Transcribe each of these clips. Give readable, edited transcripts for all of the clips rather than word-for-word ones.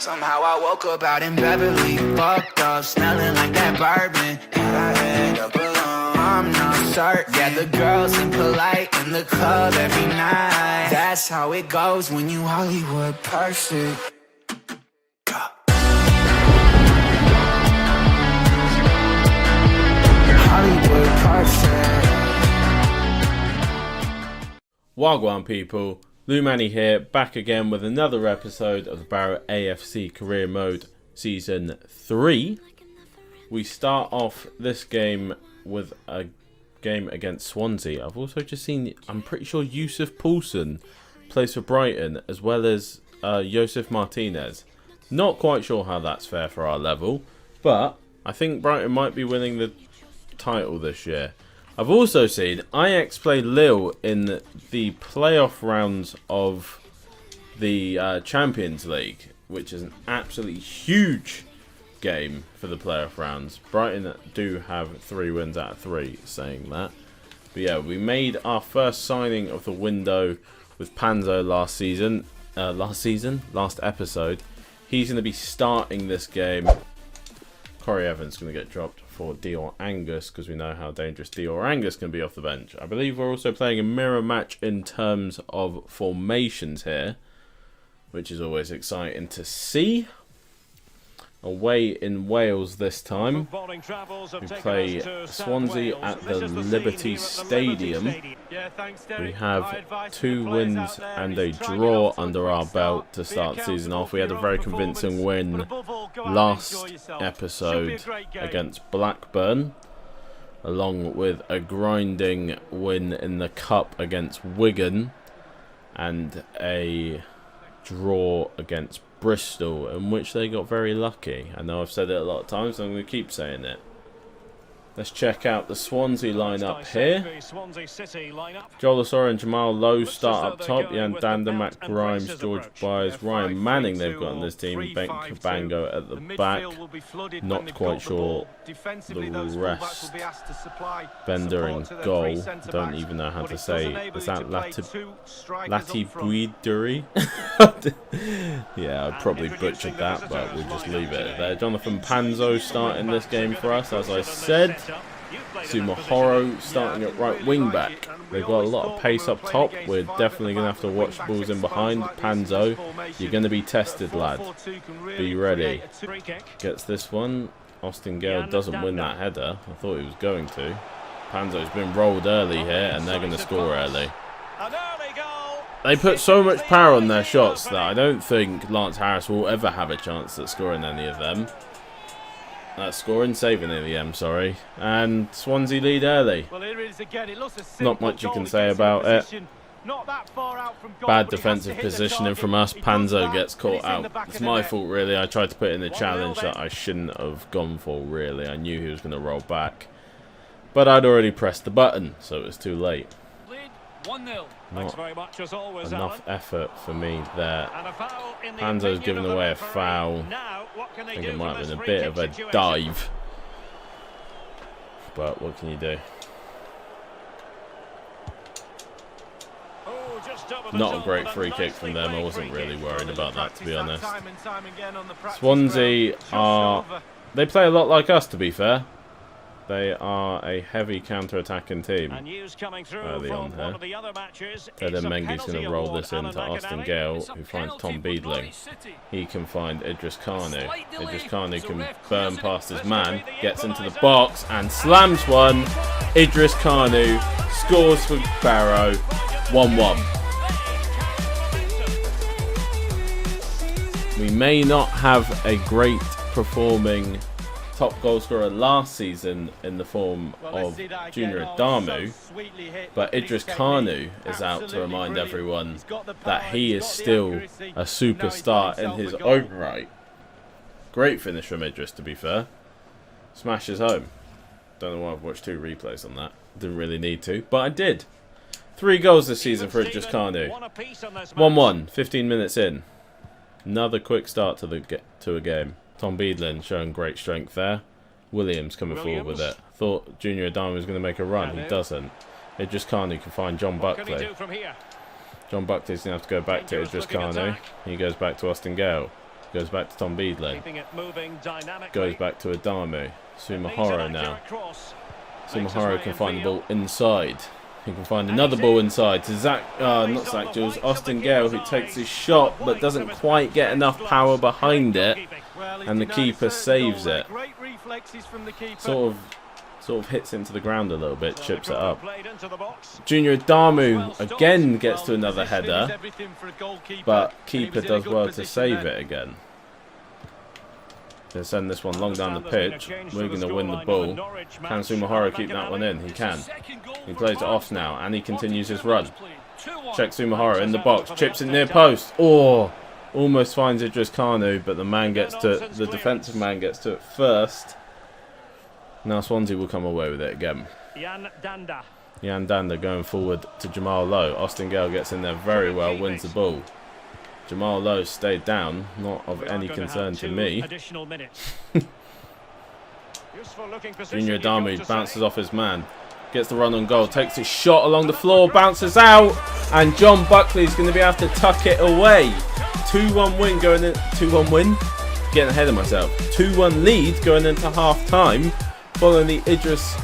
Somehow I woke up out in Beverly, fucked up, smelling like that bourbon. Had I had up alone, I'm not certain. Yeah, the girls impolite in the club every night. That's how it goes when you Hollywood perfect. Hollywood perfect. Wagwan people, Lou Manny here, back again with another episode of the Barrow AFC Career Mode Season 3. We start off this game with a game against Swansea. I've also just seen, I'm pretty sure Yusuf Poulsen plays for Brighton, as well as Josef Martinez. Not quite sure how that's fair for our level, but I think Brighton might be winning the title this year. I've also seen Ajax play Lille in the playoff rounds of the Champions League, which is an absolutely huge game for the playoff rounds. Brighton do have 3 wins out of 3, saying that. But yeah, we made our first signing of the window with Panzo last episode. He's going to be starting this game. Corey Evans is going to get dropped for Dior Angus, because we know how dangerous Dior Angus can be off the bench. I believe we're also playing a mirror match in terms of formations here, which is always exciting to see. Away in Wales this time. We play Swansea at the Liberty Stadium. We have 2 wins and a draw under our belt to start the season off. We had a very convincing win last episode against Blackburn, along with a grinding win in the Cup against Wigan and a draw against Bristol, in which they got very lucky. I know I've said it a lot of times, so I'm going to keep saying it. Let's check out the Swansea lineup here. Joel Asoro and Jamal Lowe start up top. Jan Dander, Matt Grimes, George Byers, Ryan Manning they've got in this team. Ben Cabango at the back. Not quite sure the rest. Bender in goal. Don't even know how to say. Is that Latibuiduri? Yeah, I probably butchered that, but we'll just leave it there. Jonathan Panzo starting this game for us, as I said. Sumahoro starting at right wing back. They've got a lot of pace up top. We're definitely going to have to watch the balls in behind. Panzo, you're going to be tested, lad. Be ready. Gets this one. Austin Gale doesn't win that header. I thought he was going to. Panzo's been rolled early here, and they're going to score early. They put so much power on their shots that I don't think Lance Harris will ever have a chance at scoring any of them. Saving any of them, sorry. And Swansea lead early. Not much you can say about it. Bad defensive positioning from us. Panzo gets caught out. It's my fault, really. I tried to put in a challenge that I shouldn't have gone for, really. I knew he was going to roll back. But I'd already pressed the button, so it was too late. Not enough effort for me there. Panzo's given away a foul. I think it might have been a bit of a dive. But what can you do? Not a great free kick from them. I wasn't really worried about that, to be honest. Swansea they play a lot like us, to be fair. They are a heavy counter-attacking team early on here. Teden Mengi's going to roll this into Austin Gale, who finds Tom Beadling. He can find Idris Kanu. Idris Kanu can burn past his man, gets into the box and slams one. Idris Kanu scores for Barrow. 1-1. We may not have a great performing top goal scorer last season in the form of Junior Adamu, but Idris Kanu is out to remind everyone that he is still a superstar in his own right. Great finish from Idris, to be fair. Smashes home. Don't know why I've watched 2 replays on that. Didn't really need to, but I did. 3 goals this season for Idris Kanu. 1-1, 15 minutes in. Another quick start to a game. Tom Beadling showing great strength there. Williams coming forward with it. Thought Junior Adamu was going to make a run. He doesn't. Idris Kanu can find John Buckley. John Buckley's going to have to go back to Idris Kanu. He goes back to Austin Gale. Goes back to Tom Beadling. Goes back to Adamu. Sumahoro now. Sumahoro can find the ball inside. He can find another ball inside to not Zach Jules, Austin Gale, who takes his shot but doesn't quite get enough power behind it, and the keeper saves it. Sort of hits into the ground a little bit, chips it up. Junior Adamu again gets to another header, but keeper does well to save it again. They'll send this one long down the pitch. We're going to win the ball. Can Sumahoro keep that one in? He can. He plays it off now, and he continues his run. Check Sumahoro in the box. Chips it near post. Oh, almost finds Idris Kanu, but the defensive man gets to it first. Now Swansea will come away with it again. Yan Danda going forward to Jamal Lowe. Austin Gale gets in there very well, wins the ball. Jamal Lowe stayed down, not of any concern to me. Junior Adamu bounces off his man, gets the run on goal, takes his shot along the floor, bounces out, and John Buckley's going to be able to tuck it away. 2-1 win going in. 2-1 win? Getting ahead of myself. 2-1 lead going into half time, following the Idris.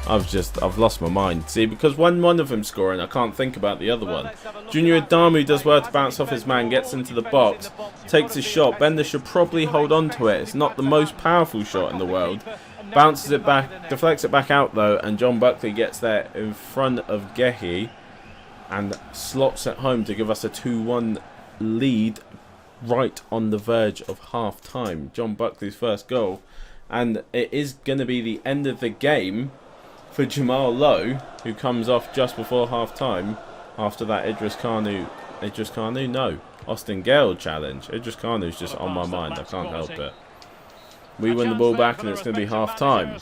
I've lost my mind. See, because when one of them scoring, I can't think about the other one. Junior Adamu does well to bounce off his man, gets into the box, takes his shot. Bender should probably hold on to it. It's not the most powerful shot in the world. Bounces it back, deflects it back out though, and John Buckley gets there in front of Gehi and slots it home to give us a 2-1 lead right on the verge of half time. John Buckley's first goal, and it is going to be the end of the game for Jamal Lowe, who comes off just before half time after that Austin Gale challenge. Idris Kanu's just on my mind, I can't help it. We win the ball back and it's going to be half time.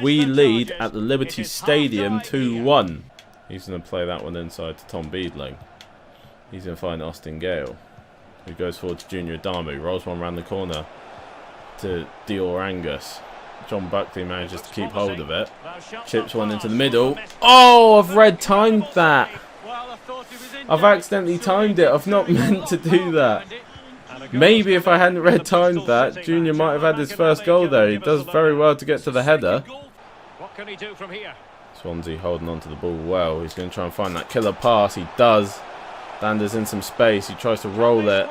We lead at the Liberty Stadium 2-1. He's going to play that one inside to Tom Beadling. He's going to find Austin Gale, who goes forward to Junior Adamu, rolls one round the corner to Dior Angus. John Buckley manages to keep hold of it. Chips one into the middle. Oh, I've red timed that. I've accidentally timed it. I've not meant to do that. Maybe if I hadn't red timed that, Junior might have had his first goal there. He does very well to get to the header. Swansea holding on to the ball well. He's going to try and find that killer pass. He does. Dander's in some space. He tries to roll it.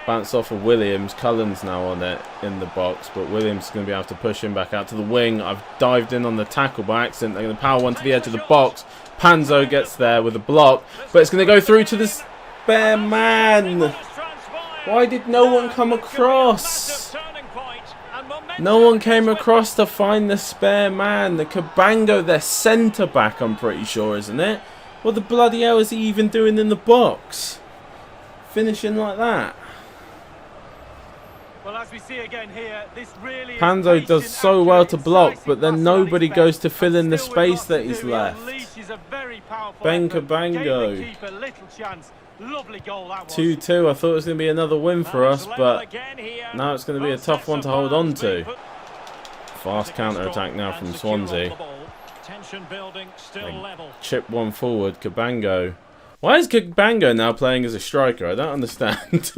Bounce off of Williams. Cullen's now on it in the box, but Williams is going to be able to push him back out to the wing. I've dived in on the tackle by accident. They're going to power one to the edge of the box. Panzo gets there with a block, but it's going to go through to the spare man. Why did no one come across? No one came across to find the spare man. The Cabango, their centre back, I'm pretty sure, isn't it? What the bloody hell is he even doing in the box? Finishing like that. Well, as we see again here, this really Panzo does so well to block, but then nobody goes to fill in the space that he's left. Ben Cabango. 2-2. I thought it was going to be another win for us, but now it's going to be a tough one to hold on to. Fast counter-attack now from Swansea. Chip one forward. Cabango. Why is Cabango now playing as a striker? I don't understand.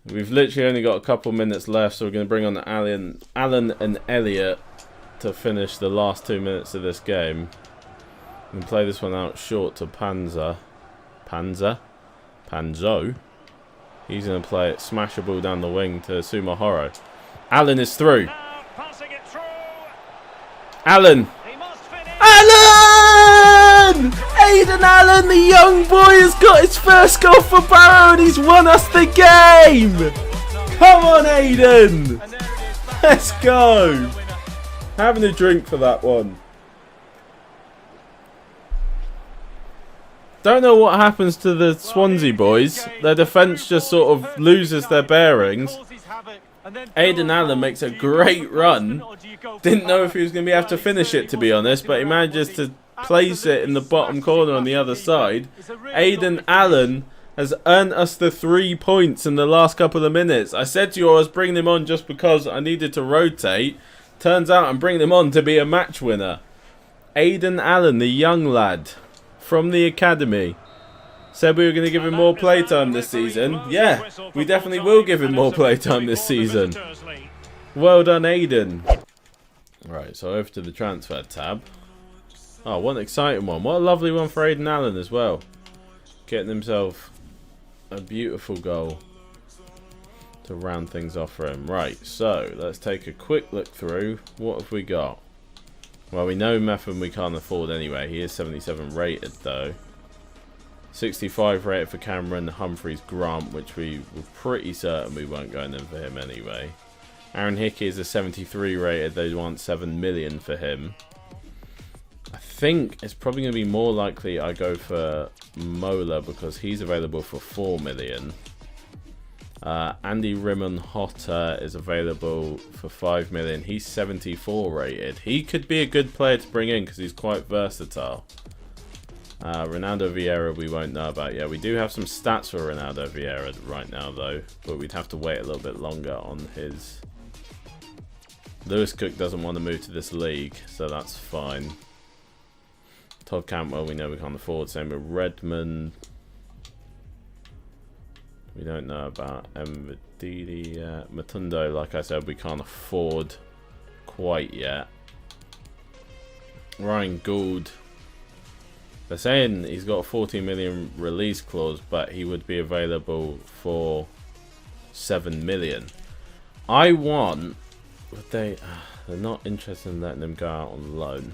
We've literally only got a couple minutes left, so we're going to bring on Alan and Elliot to finish the last 2 minutes of this game. We can play this one out short to Panzo. He's going to play it, smash a ball down the wing to Sumahoro. Alan is through. Alan! Aidan Allen, the young boy, has got his first goal for Barrow and he's won us the game! Come on, Aidan! Let's go! Having a drink for that one. Don't know what happens to the Swansea boys. Their defence just sort of loses their bearings. Aidan Allen makes a great run. Didn't know if he was going to be able to finish it, to be honest, but he manages to place it in the bottom corner on the other side. Aidan Allen has earned us the 3 points in the last couple of minutes. I said to you I was bringing him on just because I needed to rotate. Turns out I'm bringing him on to be a match winner. Aidan Allen, the young lad from the academy. Said we were going to give him more playtime this season. Yeah, we definitely will give him more playtime this season. Well done, Aiden. Right, so over to the transfer tab. Oh, what an exciting one. What a lovely one for Aiden Allen as well. Getting himself a beautiful goal to round things off for him. Right, so let's take a quick look through. What have we got? Well, we know Methven we can't afford anyway. He is 77 rated though. 65 rated for Cameron Humphreys Grant, which we were pretty certain we weren't going in for him anyway. Aaron Hickey is a 73 rated. They want 7 million for him. I think it's probably going to be more likely I go for Mola because he's available for 4 million. Andy Rimon Hotter is available for 5 million. He's 74 rated. He could be a good player to bring in because he's quite versatile. Ronaldo Vieira we won't know about yet. We do have some stats for Ronaldo Vieira right now though, but we'd have to wait a little bit longer on his. Lewis Cook doesn't want to move to this league, so that's fine. Todd Cantwell we know we can't afford. Same with Redmond. We don't know about Mvididi. Matundo, like I said, we can't afford quite yet. Ryan Gould. They're saying he's got a 14 million release clause, but he would be available for 7 million. I want... But they're not interested in letting him go out on loan.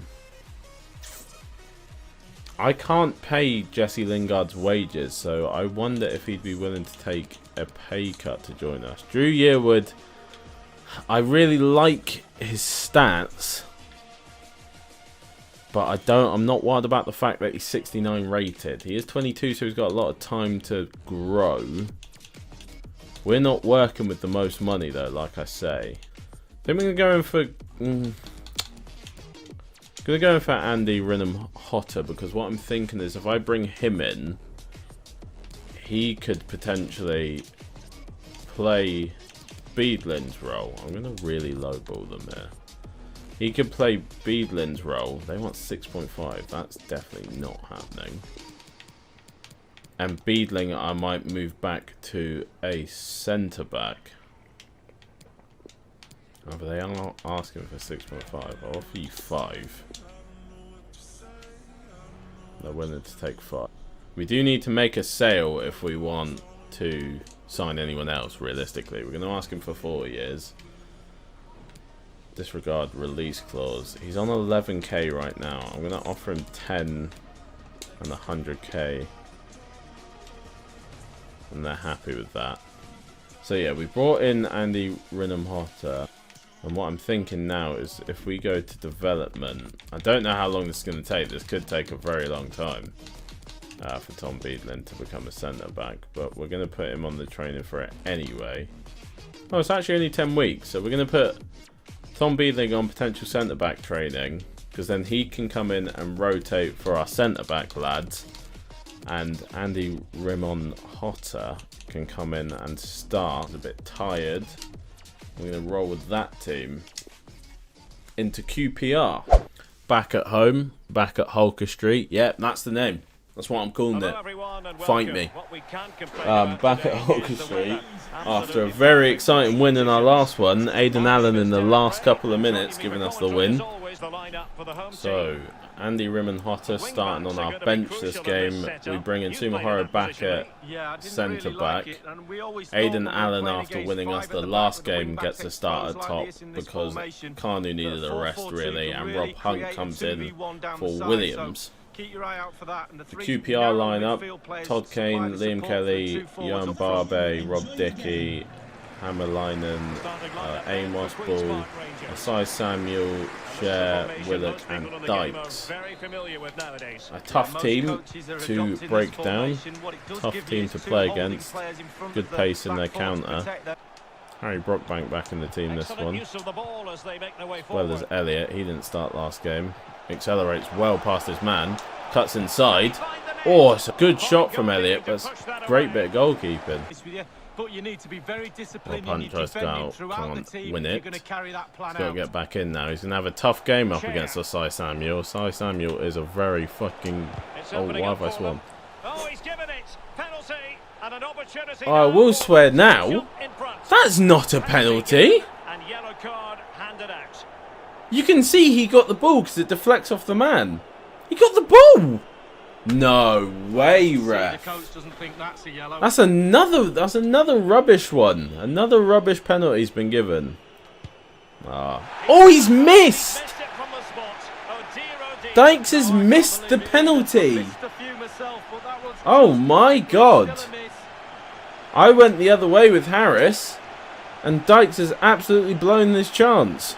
I can't pay Jesse Lingard's wages, so I wonder if he'd be willing to take a pay cut to join us. Drew Yearwood, I really like his stats, but I'm not wild about the fact that he's 69 rated. He is 22, so he's got a lot of time to grow. We're not working with the most money though, like I say. Then we're going to go in for Andy Rinham Hotter, because what I'm thinking is if I bring him in, he could potentially play Beedlin's role. I'm going to really lowball them there. He could play Beedlin's role. They want 6.5. That's definitely not happening. And Beedling, I might move back to a centre-back. Oh, but they are not asking for 6.5. I'll offer you 5. They're willing to take 5. We do need to make a sale if we want to sign anyone else, realistically. We're going to ask him for 4 years. Disregard release clause. He's on 11k right now. I'm going to offer him 10 and 100k. And they're happy with that. So yeah, we brought in Andy Rinham Hotter. And what I'm thinking now is if we go to development, I don't know how long this is going to take. This could take a very long time for Tom Beedlin to become a centre-back. But we're going to put him on the training for it anyway. Oh, it's actually only 10 weeks. So we're going to put Tom Beedling on potential centre-back training, because then he can come in and rotate for our centre-back lads. And Andy Rimon Hotter can come in and start. A bit tired. We're going to roll with that team into QPR. Back at home, back at Holker Street. Yep, that's the name. That's what I'm calling it. Find me. Back at Holker Street. After a very exciting win in our last one. Aiden Allen in the last couple of minutes giving us the win. So, Andy Rimon Hotter starting on our bench this game. We bring in Sumahara back at centre-back. Aiden Allen, after winning us the last game, gets a start at top because Kanu needed a rest, really, and Rob Hunt comes in for Williams. The QPR lineup: Todd Kane, Liam Kelly, Johan Barbe, Rob Dickey, Hammerlinen, Amos Ball, Asai Samuel, Cher, Willock and Dykes. A tough team to break down, tough team to play against, good pace in their counter. Harry Brockbank back in the team this one, as well as Elliott. He didn't start last game. Accelerates well past his man, cuts inside. Oh, it's a good shot from Elliott, but it's a great bit of goalkeeping. But you need to be very disciplined. Punch tries to go out, can't win it. He's got to get back in now. He's going to have a tough game up against Asai Samuel. Asai Samuel is a very fucking... Oh, why have I sworn? Oh, he's given it. And an opportunity. I will swear now, that's not a penalty. And yellow card handed out. You can see he got the ball because it deflects off the man. He got the ball. No way, ref. The coach doesn't think that's a yellow. That's another rubbish one. Another rubbish penalty's been given. Oh, he's missed. Missed it from the spot. Oh dear, oh dear. Dykes has missed the penalty. Missed a few myself, but that was Oh my God. still a miss. I went the other way with Harris, and Dykes has absolutely blown this chance.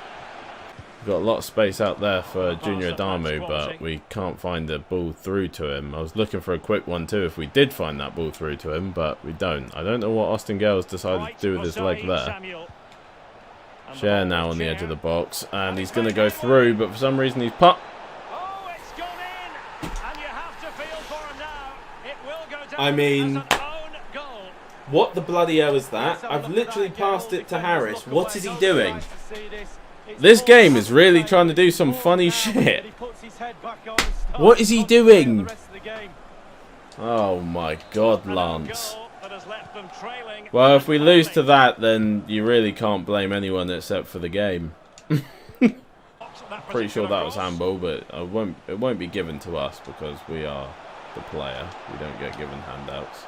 We've got a lot of space out there for Junior Adamu, but we can't find the ball through to him. I was looking for a quick one too if we did find that ball through to him, but we don't. I don't know what Austin Gale's decided to do with his leg there. Share now on the edge of the box, and he's going to go through, but for some reason he's put. Oh, it's gone in, and you have to feel for him now. It will go down I mean, as an own goal. What the bloody hell is that? I've literally passed it to Harris. What is he doing? This game is really trying to do some funny shit. What is he doing? Oh my God, Lance. Well, if we lose to that, then you really can't blame anyone except for the game. Pretty sure that was handball, but it won't be given to us because we are the player. We don't get given handouts.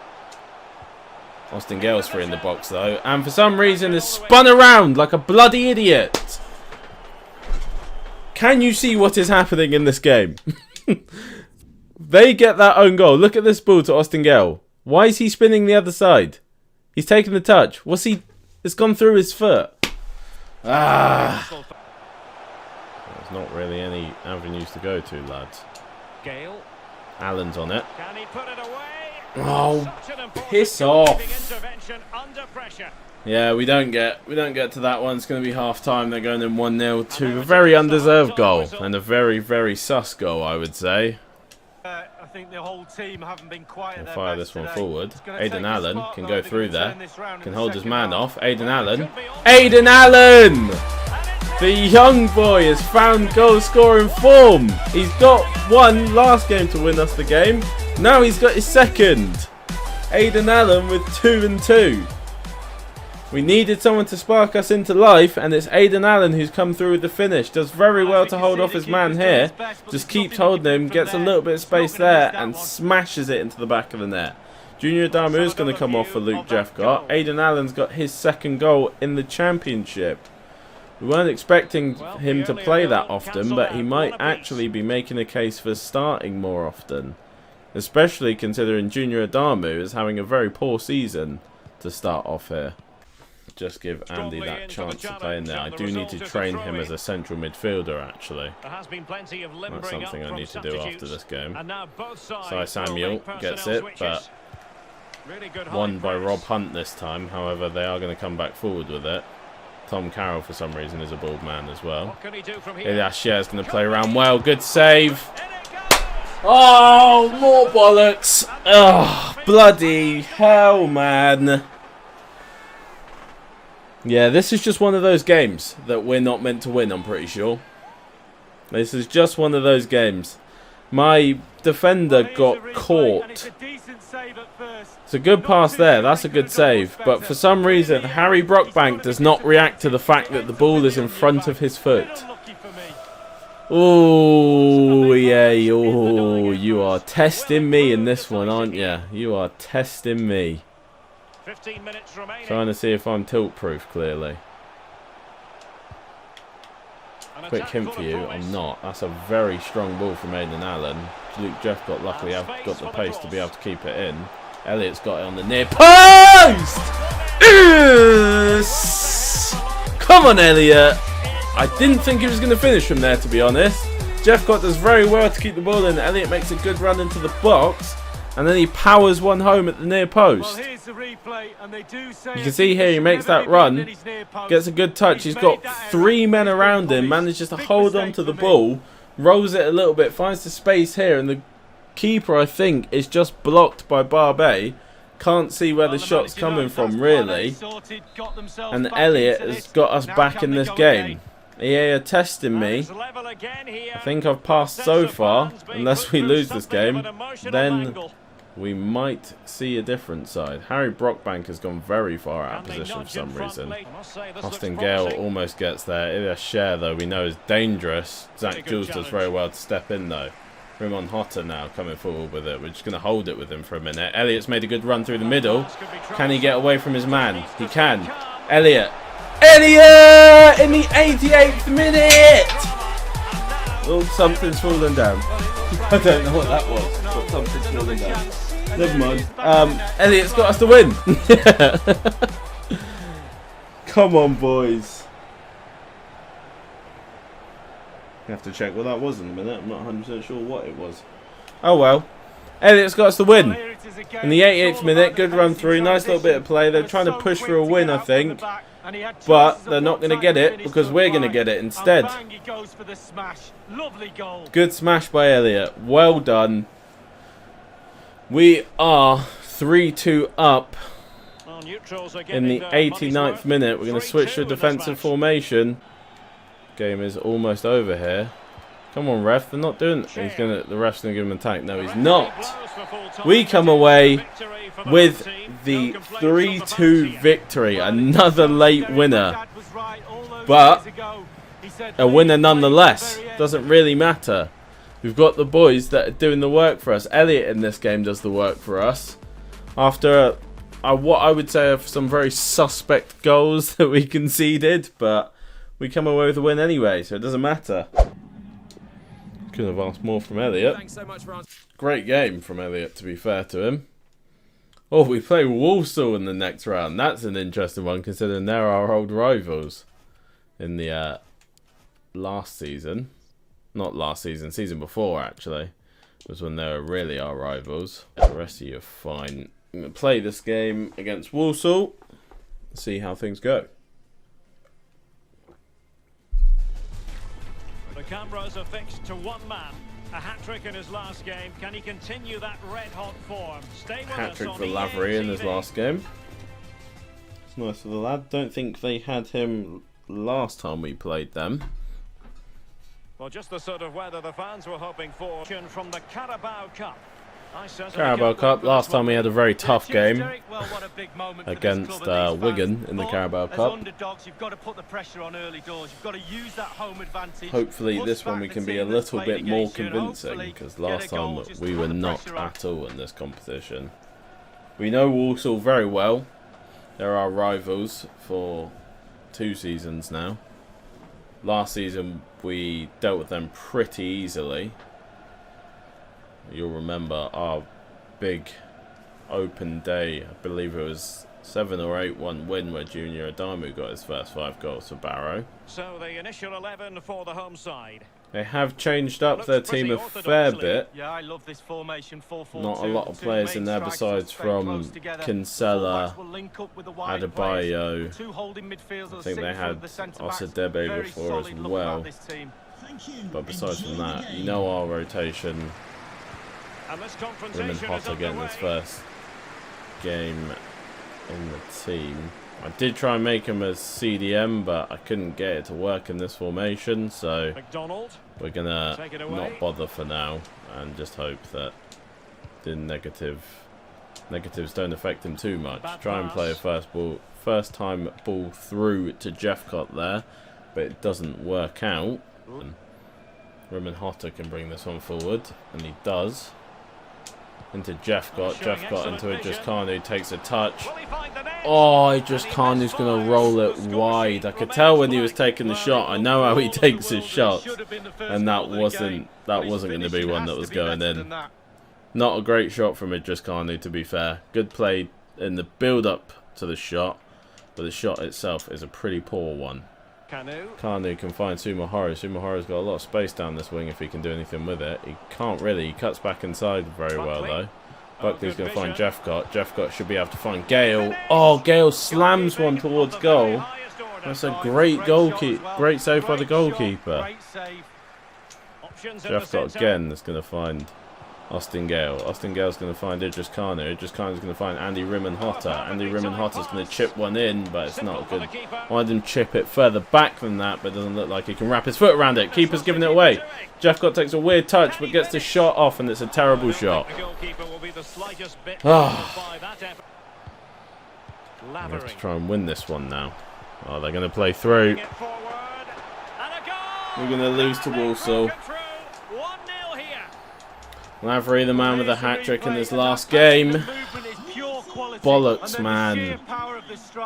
Austin Gale's free in the box though, and for some reason is spun around like a bloody idiot. Can you see what is happening in this game? They get that own goal. Look at this ball to Austin Gale. Why is he spinning the other side? He's taking the touch. What's he? It's gone through his foot. Ah. There's not really any avenues to go to, lads. Gale. Allen's on it. Can he put it away? Oh, Such an important piss off. intervention under pressure. Yeah, we don't get to that one. It's going to be half time. They're going in 1-0 to a very undeserved goal and a very, very sus goal, I would say. I think the whole team haven't been quite at We'll their fire best this one today. forward. It's gonna take Aidan a Allen spark, can though, go if he through can there. turn this round in Can the hold his second man half. off. Aidan Allen. Could be all- Aidan Allen! And it's The young boy has found goal scoring form. He's got one last game to win us the game. Now he's got his second. Aidan Allen with 2 and 2. We needed someone to spark us into life, and it's Aidan Allen who's come through with the finish. Does very well to hold off his man here. Just keeps holding him, gets a little bit of space there, and smashes it into the back of the net. Junior Adamu is going to come off for Luke Jeffcott. Aidan Allen's got his second goal in the championship. We weren't expecting him to play that often, but he might actually be making a case for starting more often. Especially considering Junior Adamu is having a very poor season to start off here. Just give Andy that chance to play in there. I do need to train him as a central midfielder, actually. That's something I need to do after this game. Sai Samuel gets it, but won by Rob Hunt this time. However, they are going to come back forward with it. Tom Carroll, for some reason, is a bald man as well. Elias Scher's going to play around well. Good save. Oh, more bollocks. Oh, bloody hell, man. Yeah, this is just one of those games that we're not meant to win, I'm pretty sure. This is just one of those games. My defender got caught. It's a good pass there, that's a good save. But for some reason, Harry Brockbank does not react to the fact that the ball is in front of his foot. Oh, yeah, oh, you are testing me in this one, aren't you? You are testing me. 15 minutes remaining. Trying to see if I'm tilt-proof, clearly. Quick hint for you, I'm not. That's a very strong ball from Aidan Allen. Luke Jeffcott luckily have got the pace to be able to keep it in. Elliott's got it on the near post! Come on, Elliott! I didn't think he was going to finish from there, to be honest. Jeffcott does very well to keep the ball in. Elliott makes a good run into the box. And then he powers one home at the near post. You can see here he makes that run, gets a good touch. He's got 3 men around him, manages to hold on to the ball, rolls it a little bit, finds the space here, and the keeper, I think, is just blocked by Barbe. Can't see where the shot's coming from, really. And Elliott has got us back in this game. EA are testing me. I think I've passed so far. Unless we lose this game, then we might see a different side. Harry Brockbank has gone very far out of position for some reason. Austin Gale almost gets there. Ilya Sher, though, we know is dangerous. Zach Jules does very well to step in, though. Rimon Hotter now coming forward with it. We're just going to hold it with him for a minute. Elliott's made a good run through the middle. Can he get away from his man? He can. Elliott! Elliott! In the 88th minute! Oh, something's fallen down. I don't know what that was, but something's fallen down. Never mind. Elliott's got us to win. Come on, boys. I have to check what that was in a minute. I'm not 100% sure what it was. Oh well. Elliott's got us to win. In the 88th minute, good run through. Nice little bit of play. They're trying to push for a win, I think. But they're not going to get it because we're going to get it instead. Good smash by Elliott. Well done. We are 3-2 up in the 89th minute. We're going to switch to a defensive formation. Game is almost over here. Come on, ref. They're not doing it. The ref's going to give him an attack. No, he's not. We come away with the 3-2 victory. Another late winner. But a winner nonetheless. Doesn't really matter. We've got the boys that are doing the work for us. Elliott in this game does the work for us. After what I would say are some very suspect goals that we conceded. But we come away with a win anyway, so it doesn't matter. Could have asked more from Elliott. Great game from Elliott, to be fair to him. Oh, we play Walsall in the next round. That's an interesting one, considering they're our old rivals in the last season. Not last season, season before, actually. Was when they were really our rivals. The rest of you are fine. I'm going to play this game against Walsall. See how things go. The cameras are fixed to one man. A hat-trick in his last game. Can he continue that red-hot form? Stay with Hat-trick us for on Lavery in his EATV. last game. It's nice for the lad. Don't think they had him last time we played them. Well, just the sort of weather the fans were hoping for. From the Carabao Cup. Carabao Cup. Last time we had a very tough game against Wigan in the Carabao Cup. Hopefully this one we can be a little bit more convincing, because last time we were not at all in this competition. We know Walsall very well. They're our rivals for 2 seasons now. Last season we dealt with them pretty easily. You'll remember our big open day. I believe it was 7 or 8-1 win where Junior Adamu got his first 5 goals for Barrow. So the initial 11 for the home side. They have changed up their team a fair bit. Yeah, I love this formation. 4-4-2. Not a lot of players in there besides from Kinsella, Adebayo. I think they had Osadebe before as well. But besides from that, you know our rotation. Rimon Hotter getting his first game in the team. I did try and make him as CDM, but I couldn't get it to work in this formation, so we're gonna not bother for now and just hope that the negatives don't affect him too much. Try and play a first time ball through to Jeffcott there, but it doesn't work out. Rimon Hotter can bring this one forward, and he does. Into Jeffcott into Idris Khan, who takes a touch. Oh, Idris Khan is going to roll it wide. I could tell when he was taking the shot. I know how he takes his shots, and that wasn't going to be one that was going in. Not a great shot from Idris Khan, to be fair. Good play in the build-up to the shot, but the shot itself is a pretty poor one. Kanu can find Sumahara. Sumahara's got a lot of space down this wing if he can do anything with it. He can't really. He cuts back inside very well, though. Buckley's going to find Jeffcott. Jeffcott should be able to find Gale. Oh, Gale slams one towards goal. That's a great great save by the goalkeeper. Jeffcott again is going to find Austin Gale. Austin Gale's going to find Idris Kanu. Idris Kanu's going to find Andy Rimanhotta. Andy Rimanhotta's going to chip one in, but it's not good. Wanted him chip it further back than that, but it doesn't look like he can wrap his foot around it. Keeper's giving it away. Jephcott takes a weird touch, but gets the shot off, and it's a terrible shot. We have to try and win this one now. Oh, they're going to play through. We're going to lose to Walsall. Lavery, the man with a hat-trick in his last game. Bollocks, man.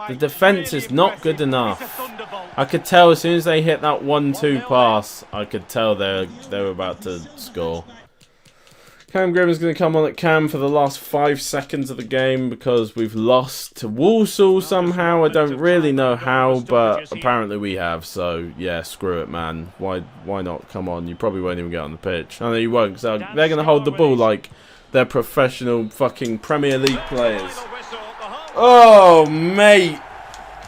The defence is not good enough. I could tell as soon as they hit that 1-2 pass, I could tell they were about to score. Cam Grimmer's going to come on at Cam for the last 5 seconds of the game because we've lost to Walsall somehow. I don't really know how, but apparently we have. So, yeah, screw it, man. Why not? Come on. You probably won't even get on the pitch. I know you won't because they're going to hold the ball like they're professional fucking Premier League players. Oh, mate.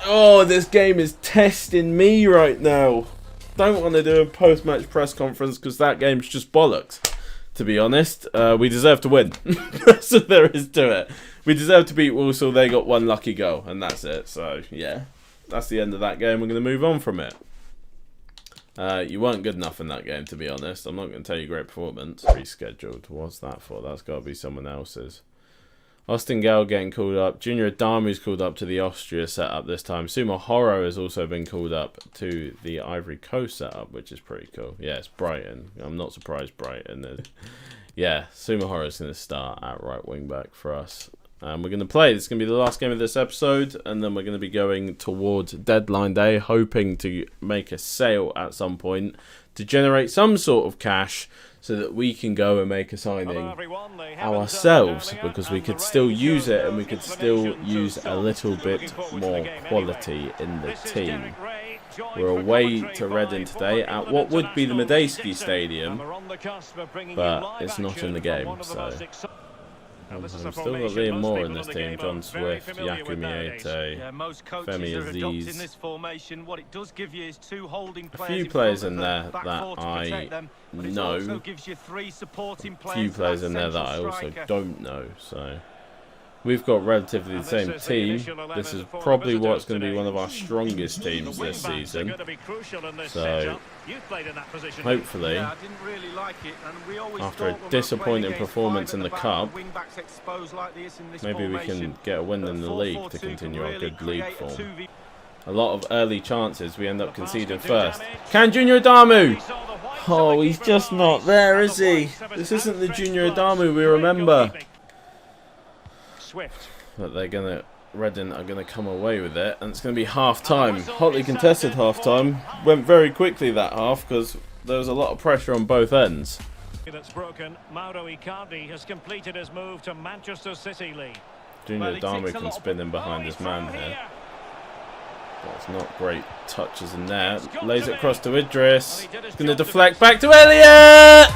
Oh, this game is testing me right now. Don't want to do a post-match press conference because that game's just bollocks. To be honest, we deserve to win. That's what there is to it. We deserve to beat Walsall. They got one lucky goal, and that's it. So, yeah, that's the end of that game. We're going to move on from it. You weren't good enough in that game, to be honest. I'm not going to tell you great performance. Rescheduled. What's that for? That's got to be someone else's. Austin Gale getting called up. Junior Adamu's called up to the Austria setup this time. Sumo Horo has also been called up to the Ivory Coast setup, which is pretty cool. Yeah, it's Brighton. I'm not surprised Brighton is. Yeah, Sumo Horo is going to start at right wing back for us. We're going to play. This is going to be the last game of this episode, and then we're going to be going towards deadline day, hoping to make a sale at some point to generate some sort of cash so that we can go and make a signing ourselves, because we could still use it and we could still use a little bit more quality in the team. We're away to Reading today at what would be the Medeski Stadium, but it's not in the game, so... I've still got Liam Moore in this team, John Swift, Yaku Miete, Femi Aziz. A few players in there that I know, a few players in there that I also don't know, so... We've got relatively the same team. This is probably what's going to be one of our strongest teams this season. So, hopefully, after a disappointing performance in the Cup, maybe we can get a win in the league to continue our good league form. A lot of early chances, we end up conceding first. Can Junior Adamu? Oh, he's just not there, is he? This isn't the Junior Adamu we remember. But Reading are going to come away with it, and it's going to be half-time. Hotly contested half-time. Went very quickly that half because there was a lot of pressure on both ends. That's broken. Mauro Icardi has completed his move to Manchester City league. Junior Adamu can spin in behind his man here. That's not great touches in there. Lays it across to Idris. He's going to deflect back to Elliot!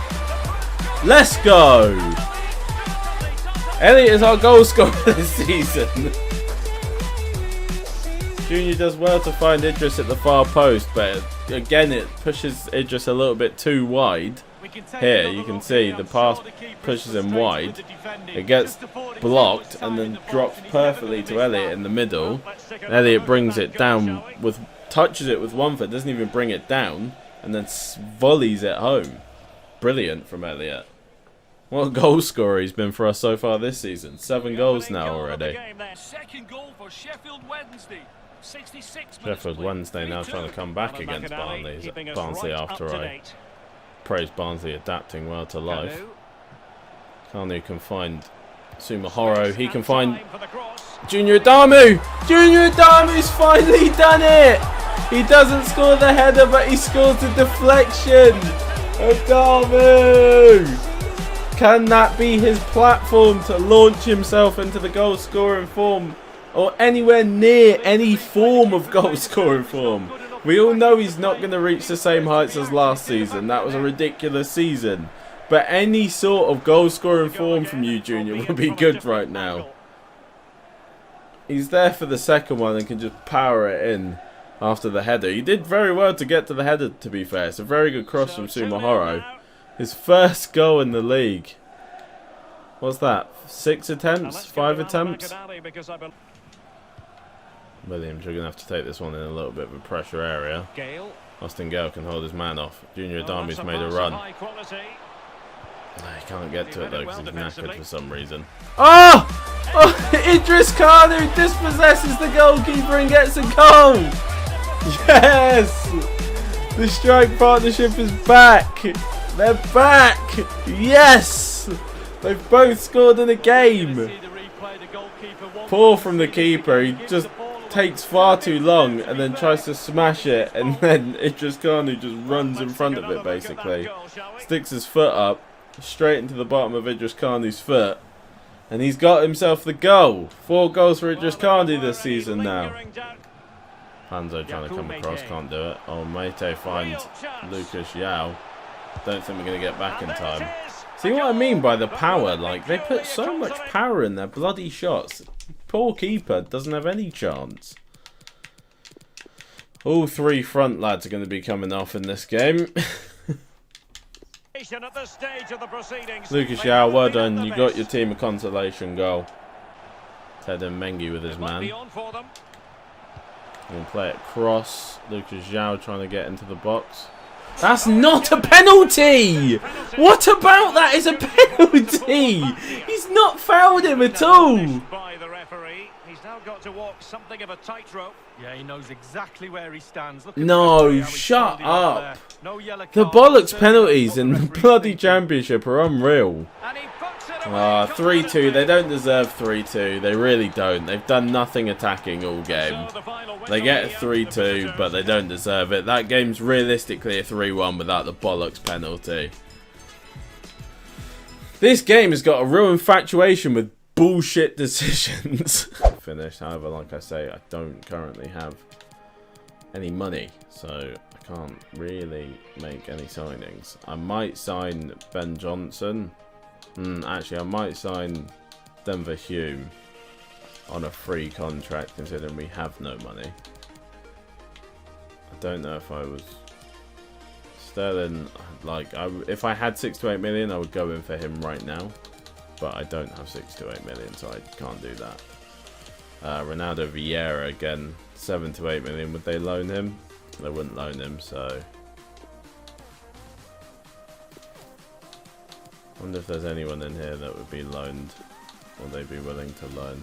Let's go! Elliot is our goal scorer this season. Junior does well to find Idris at the far post, but again it pushes Idris a little bit too wide. Here you can see the pass pushes him wide. It gets blocked and then drops perfectly to Elliot in the middle. Elliot brings it down touches it with one foot, doesn't even bring it down, and then volleys it home. Brilliant from Elliot. What a goal scorer he's been for us so far this season. 7 goals now already. Second goal for Sheffield Wednesday. 66 Sheffield Wednesday now trying to come back against Barnsley after I praised Barnsley adapting well to life. Kanu can find Sumo Horo. He can find Junior Adamu. Junior Adamu's finally done it. He doesn't score the header, but he scores the deflection. Adamu. Can that be his platform to launch himself into the goal scoring form, or anywhere near any form of goal scoring form? We all know he's not going to reach the same heights as last season. That was a ridiculous season. But any sort of goal scoring form from you, Junior, would be good right now. He's there for the second one and can just power it in after the header. He did very well to get to the header, to be fair. It's a very good cross from Sumo Horo. His first goal in the league. What's that? 6 attempts? 5 attempts? Williams, you're going to have to take this one in a little bit of a pressure area. Austin Gale can hold his man off. Junior Adami's made a run. No, he can't get to it though because he's knackered for some reason. Oh! Oh! Idris Khan who dispossesses the goalkeeper and gets a goal! Yes! The strike partnership is back! They're back! Yes! They've both scored in a game! Poor from the keeper, he just takes far too long and then tries to smash it, and then Idris Khan who just runs in front of it basically. Sticks his foot up straight into the bottom of Idris Khan's foot, and he's got himself the goal. 4 goals for Idris Khan this season now. Panzo trying to come across, can't do it. Oh, Mate finds Lucas Yao. Don't think we're going to get back in time. See what I mean by the power? Like, they put so much power in their bloody shots. Poor keeper doesn't have any chance. All 3 front lads are going to be coming off in this game. Lucas Yao, well done. You got your team a consolation goal. Ted Mengi with his man. We'll play it cross. Lucas Yao trying to get into the box. That's not a penalty! What about that is a penalty? He's not fouled him at all. He's now got to walk something of a tightrope. Yeah, he knows exactly where he stands. No, shut up. The bollocks penalties in the bloody championship are unreal. 3-2. They don't deserve 3-2. They really don't. They've done nothing attacking all game. They get a 3-2, but they don't deserve it. That game's realistically a 3-1 without the bollocks penalty. This game has got a real infatuation with bullshit decisions. Finished. However, like I say, I don't currently have any money, so I can't really make any signings. I might sign Ben Johnson. Actually, I might sign Denver Hume on a free contract, considering we have no money. I don't know if I was Sterling. Like, if I had 6 to 8 million, I would go in for him right now. But I don't have 6 to 8 million, so I can't do that. Ronaldo Vieira again, 7 to 8 million. Would they loan him? They wouldn't loan him, so. I wonder if there's anyone in here that would be loaned, or they'd be willing to loan.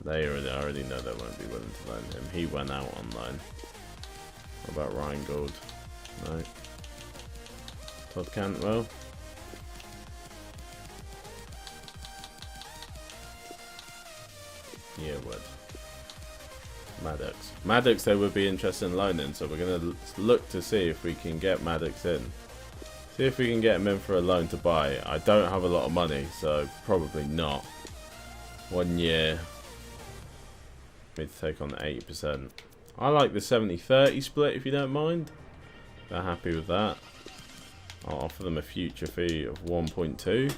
They already know they won't be willing to loan him. He went out on loan. What about Ryan Gould? No. Todd Cantwell? Yearwood. Maddox. Maddox they would be interested in loaning, so we're going to look to see if we can get Maddox in. See if we can get him in for a loan to buy. I don't have a lot of money, so probably not. 1 year. Need to take on 80%. I like the 70-30 split if you don't mind. They're happy with that. I'll offer them a future fee of 1.2.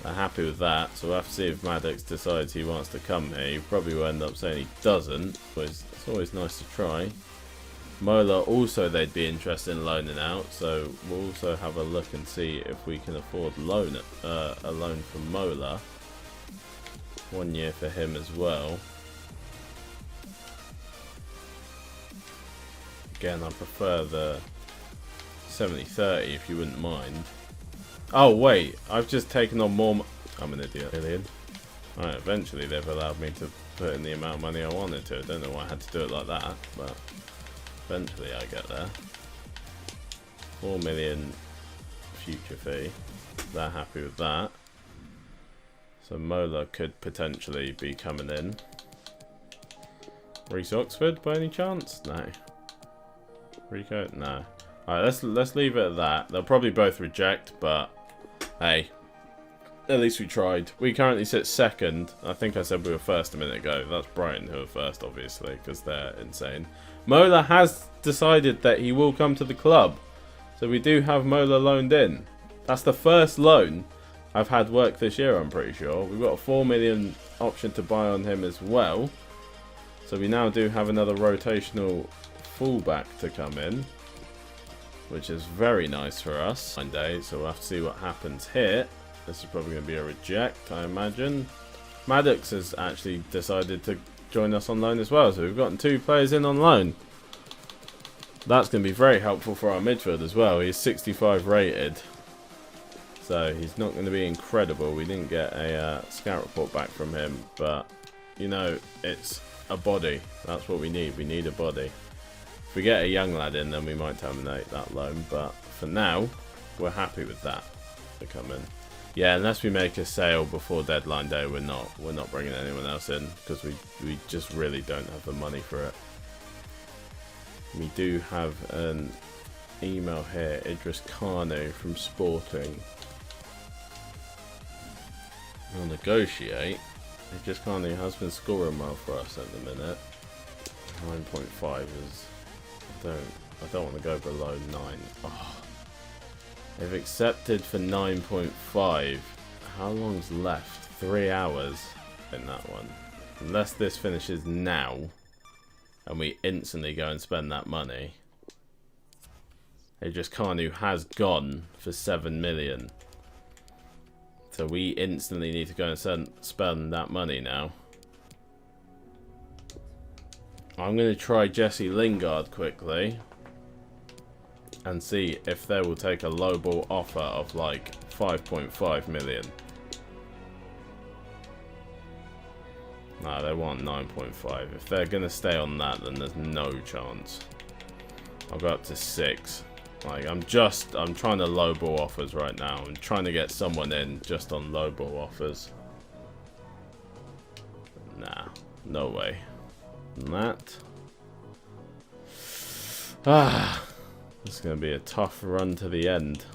They're happy with that, so we'll have to see if Maddox decides he wants to come here. He probably will end up saying he doesn't, but it's always nice to try. Mola also they'd be interested in loaning out, so we'll also have a look and see if we can afford a loan from Mola. 1 year for him as well. Again, I prefer the 70-30 if you wouldn't mind. Oh wait, I've just taken on more. I'm an idiot. Alright, eventually they've allowed me to put in the amount of money I wanted to. I don't know why I had to do it like that, but eventually I get there. 4 million future fee. They're happy with that. So Mola could potentially be coming in. Reece Oxford by any chance? No. Rico? No. Alright, let's leave it at that. They'll probably both reject, but hey, at least we tried. We currently sit second. I think I said we were first a minute ago. That's Brighton who are first, obviously, because they're insane. Mola has decided that he will come to the club. So we do have Mola loaned in. That's the first loan I've had work this year, I'm pretty sure. We've got a 4 million option to buy on him as well. So we now do have another rotational fullback to come in. which is very nice for us. 9 days, so we'll have to see what happens here. This is probably going to be a reject, I imagine. Maddox has actually decided to join us on loan as well, so we've gotten 2 players in on loan. That's going to be very helpful for our midfield as well. He's 65 rated, so he's not going to be incredible. We didn't get a scout report back from him, but, you know, it's a body. That's what we need. We need a body. If we get a young lad in, then we might terminate that loan, but for now, we're happy with that to come in. Yeah, unless we make a sale before deadline day, we're not bringing anyone else in, because we just really don't have the money for it. We do have an email here, Idris Kanu from Sporting. We'll negotiate. Idris Kanu has been scoring well for us at the minute. 9.5 is... I don't want to go below 9. Oh. They've accepted for 9.5. How long's left? 3 hours in that one. Unless this finishes now and we instantly go and spend that money. Idris Kanu has gone for 7 million. So we instantly need to go and spend that money now. I'm going to try Jesse Lingard quickly and see if they will take a lowball offer of like 5.5 million. No, they want 9.5. If they're going to stay on that, then there's no chance. I'll go up to 6. Like, I'm trying to lowball offers right now. I'm trying to get someone in just on lowball offers. Nah, no way. And that. This is going to be a tough run to the end.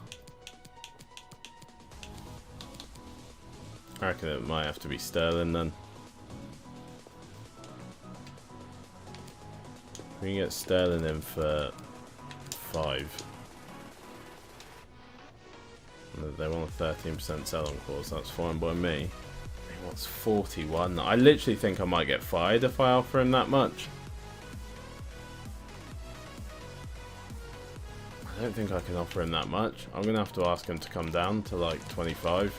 I reckon it might have to be Sterling then. We can get Sterling in for 5. They want a 13% sell-on clause. That's fine by me. He wants 41. I literally think I might get fired if I offer him that much. I don't think I can offer him that much. I'm going to have to ask him to come down to like 25.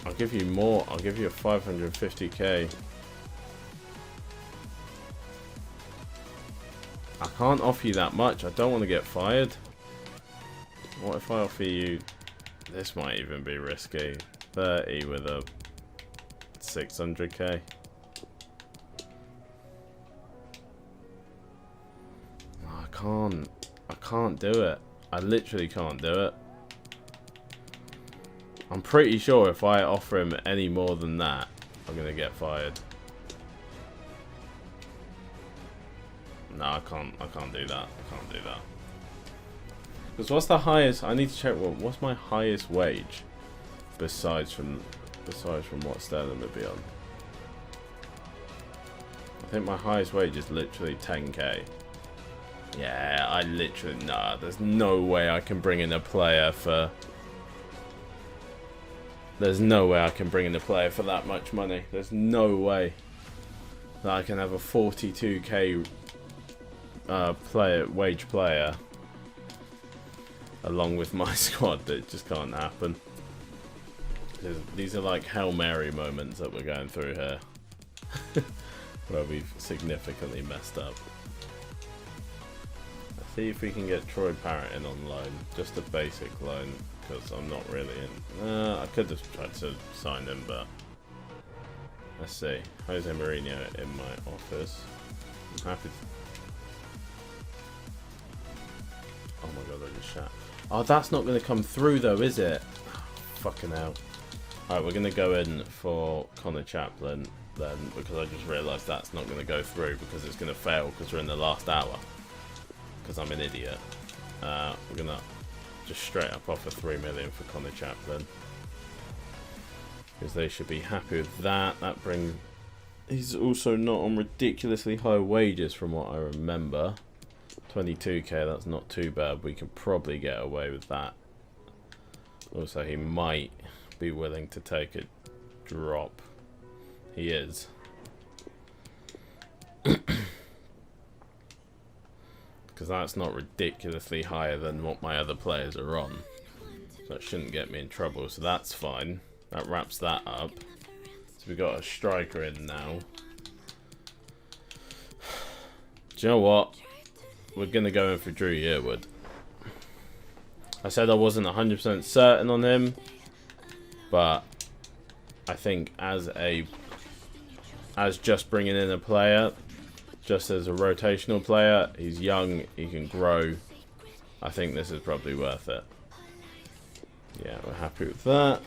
I'll give you more. I'll give you a 550k. I can't offer you that much. I don't want to get fired. What if I offer you... This might even be risky. 30 with a 600k. I can't do it. I literally can't do it. I'm pretty sure if I offer him any more than that, I'm going to get fired. No, I can't do that. I can't do that. Because what's the highest? I need to check what's my highest wage besides from what Sterling would be on. I think my highest wage is literally 10k. Yeah, I literally there's no way I can bring in a player for. There's no way I can bring in a player for that much money. There's no way that I can have a 42k wage player along with my squad. That just can't happen. These are like Hail Mary moments that we're going through here. Where we've significantly messed up. Let's see if we can get Troy Parrott in on loan. Just a basic loan, because I'm not really in. I could have tried to sign him, but let's see. Jose Mourinho in my office. I'm happy to... Oh my god, I just shat. Oh, that's not going to come through though, is it? Oh, fucking hell. Alright, we're going to go in for Connor Chaplin then, because I just realised that's not going to go through because it's going to fail because we're in the last hour. Because I'm an idiot. We're going to just straight up offer 3 million for Connor Chaplin. Because they should be happy with that. That brings... He's also not on ridiculously high wages from what I remember. 22k, that's not too bad. We can probably get away with that. Also, he might be willing to take a drop. He is. because that's not ridiculously higher than what my other players are on. So that shouldn't get me in trouble, so that's fine. That wraps that up. So we've got a striker in now. Do you know what? We're going to go in for Drew Yearwood. I said I wasn't 100% certain on him, but I think as just bringing in a player, just as a rotational player, he's young, he can grow. I think this is probably worth it. Yeah, we're happy with that.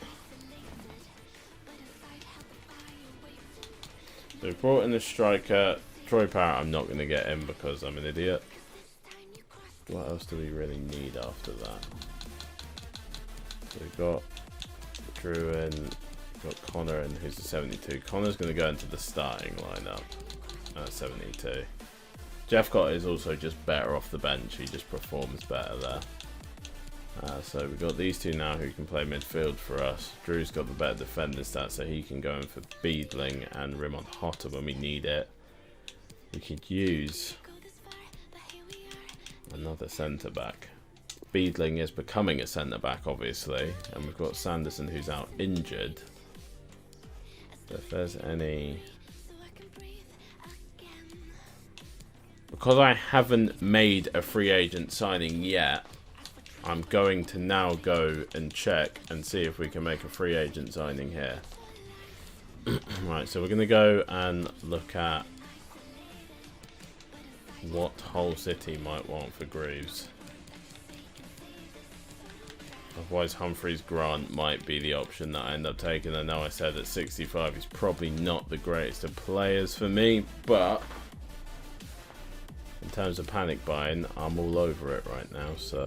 So we brought in the striker. Troy Parrott, I'm not going to get him because I'm an idiot. What else do we really need after that? So we've got Drew in, we've got Connor in, who's a 72. Connor's going to go into the starting lineup at 72. Jeffcott is also just better off the bench. He just performs better there. So we've got these two now who can play midfield for us. Drew's got the better defender stats, so he can go in for Beadling and Rimon Hotter when we need it. We could use another centre-back. Beadling is becoming a centre-back, obviously. And we've got Sanderson, who's out injured. So if there's any... Because I haven't made a free agent signing yet, I'm going to now go and check and see if we can make a free agent signing here. Right, so we're going to go and look at what Hull City might want for Greaves. Otherwise, Humphreys Grant might be the option that I end up taking. I know I said at 65 he's probably not the greatest of players for me, but in terms of panic buying, I'm all over it right now, so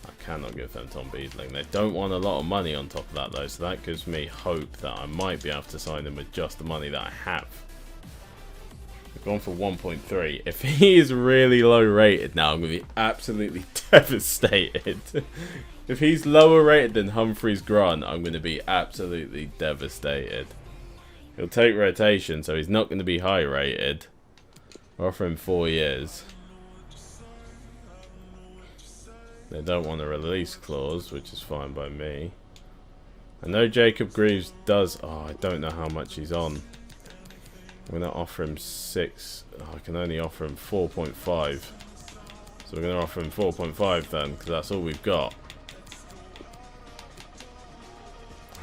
I cannot give them Tom Beadling. They don't want a lot of money on top of that though, so that gives me hope that I might be able to sign him with just the money that I have. We've gone for 1.3. If he is really low rated now, I'm going to be absolutely devastated. If he's lower rated than Humphreys Grant, I'm going to be absolutely devastated. He'll take rotation, so he's not going to be high rated. We're offering 4 years. They don't want a release clause, which is fine by me. I know Jacob Greaves does... Oh, I don't know how much he's on. I'm going to offer him 6. Oh, I can only offer him 4.5. So we're going to offer him 4.5 then, because that's all we've got.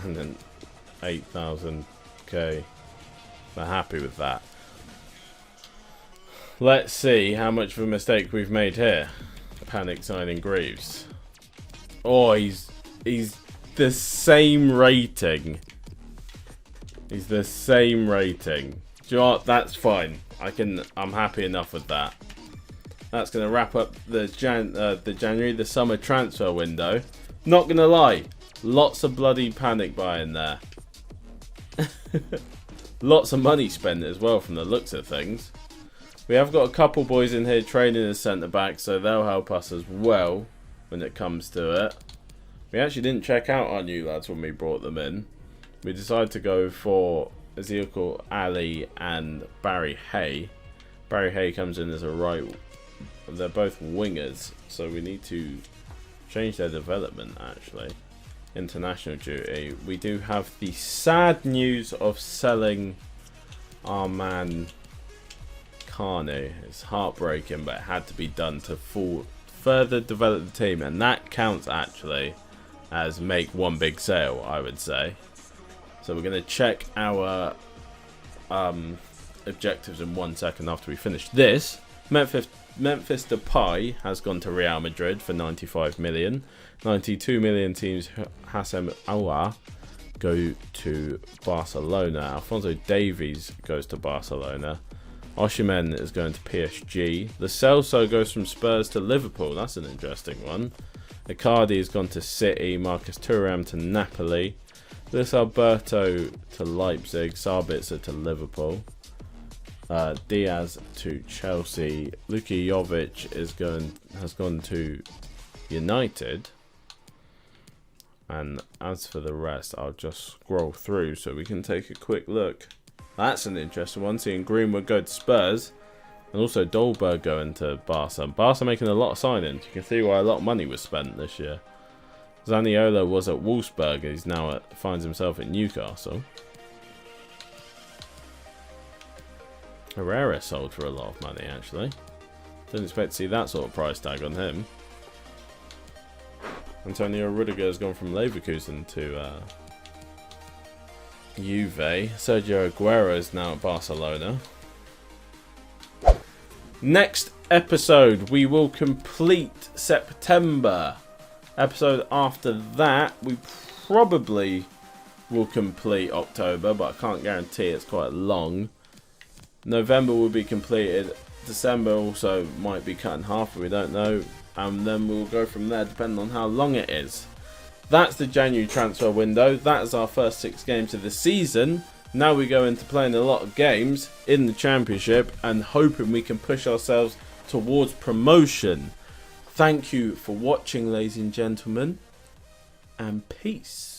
And then 8,000k. We're happy with that. Let's see how much of a mistake we've made here. Panic signing Greaves. Oh, he's the same rating. He's the same rating. Do you know what? That's fine. I'm happy enough with that. That's gonna wrap up the the summer transfer window. Not gonna lie, lots of bloody panic buying there. Lots of money spent as well from the looks of things. We have got a couple boys in here training as centre back, so they'll help us as well when it comes to it. We actually didn't check out our new lads when we brought them in. We decided to go for Ezekiel Ali and Barry Hay. Barry Hay comes in as a right. They're both wingers, so we need to change their development actually. International duty. We do have the sad news of selling our man Carney. It's heartbreaking, but it had to be done to further develop the team, and that counts actually as make one big sale, I would say. So we're going to check our objectives in 1 second after we finish this. Memphis Depay has gone to Real Madrid for 95 million. 92 million teams Hassem Aouar go to Barcelona. Alphonso Davies goes to Barcelona. Osimhen is going to PSG. The Celso goes from Spurs to Liverpool. That's an interesting one. Icardi has gone to City. Marcus Thuram to Napoli. Luis Alberto to Leipzig. Sabitzer to Liverpool. Diaz to Chelsea. Luka Jovic has gone to United. And as for the rest, I'll just scroll through so we can take a quick look. That's an interesting one, seeing Greenwood go to Spurs. And also Dolberg going to Barca. Barca making a lot of signings. You can see why a lot of money was spent this year. Zaniolo was at Wolfsburg. He's now finds himself at Newcastle. Herrera sold for a lot of money, actually. Didn't expect to see that sort of price tag on him. Antonio Rudiger has gone from Leverkusen to Juve. Sergio Aguero is now at Barcelona. Next episode, we will complete September. Episode after that, we probably will complete October, but I can't guarantee it's quite long. November will be completed. December also might be cut in half, but we don't know. And then we'll go from there, depending on how long it is. That's the January transfer window. That is our first 6 games of the season. Now we go into playing a lot of games in the Championship and hoping we can push ourselves towards promotion. Thank you for watching, ladies and gentlemen, and peace.